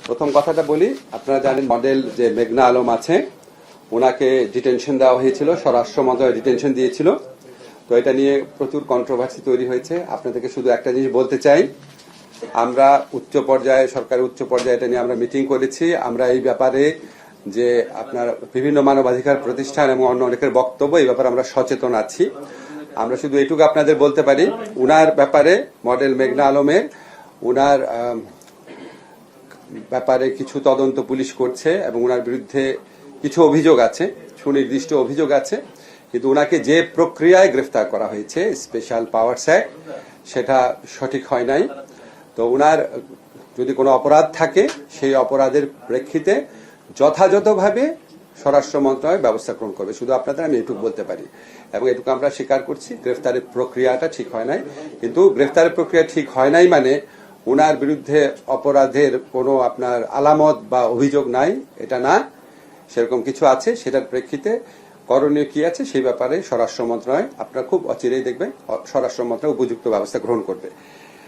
প্রথম কথাটা বলি, আপনারা জানেন মডেল যে মেঘনা আলম আছে ওনাকে ডিটেনশন দেওয়া হয়েছিল, স্বরাষ্ট্র মন্ত্রণালয় ডিটেনশন দিয়েছিল। তো এটা নিয়ে প্রচুর কন্ট্রোভার্সি তৈরি হয়েছে। আপনাদেরকে শুধু একটা জিনিস বলতে চাই, আমরা উচ্চ পর্যায়ে, সরকারের উচ্চ পর্যায়ে এটা নিয়ে আমরা মিটিং করেছি। আমরা এই ব্যাপারে যে আপনার বিভিন্ন মানবাধিকার প্রতিষ্ঠান এবং অন্য অনেকের বক্তব্য, এই ব্যাপারে আমরা সচেতন আছি। আমরা শুধু এটুকু আপনাদের বলতে পারি, উনার ব্যাপারে মডেল মেঘনা আলমের উনার ব্যাপারে কিছু তদন্ত পুলিশ করছে এবং উনার বিরুদ্ধে কিছু অভিযোগ আছে, সুনির্দিষ্ট অভিযোগ আছে। কিন্তু উনাকে যে প্রক্রিয়ায় গ্রেফতার করা হয়েছে, স্পেশাল পাওয়ারস অ্যাক্ট, সেটা সঠিক হয় নাই। তো উনার যদি কোনো অপরাধ থাকে, সেই অপরাধের প্রেক্ষিতে যথাযথভাবে স্বরাষ্ট্র মন্ত্রণালয় ব্যবস্থা গ্রহণ করবে। শুধু আপনাদের আমি এটুকু বলতে পারি এবং এটুকু আমরা স্বীকার করছি, গ্রেফতারের প্রক্রিয়াটা ঠিক হয় নাই। কিন্তু গ্রেফতারের প্রক্রিয়া ঠিক হয় নাই মানে উনার বিরুদ্ধে অপরাধের কোনো আপনার আলামত বা অভিযোগ নাই, এটা না। সেরকম কিছু আছে, সেটার প্রেক্ষিতে করণীয় কি আছে সেই ব্যাপারে স্বরাষ্ট্র মন্ত্রণালয় আপনারা খুব অচিরেই দেখবেন, স্বরাষ্ট্র মন্ত্রণালয় উপযুক্ত ব্যবস্থা গ্রহণ করবে।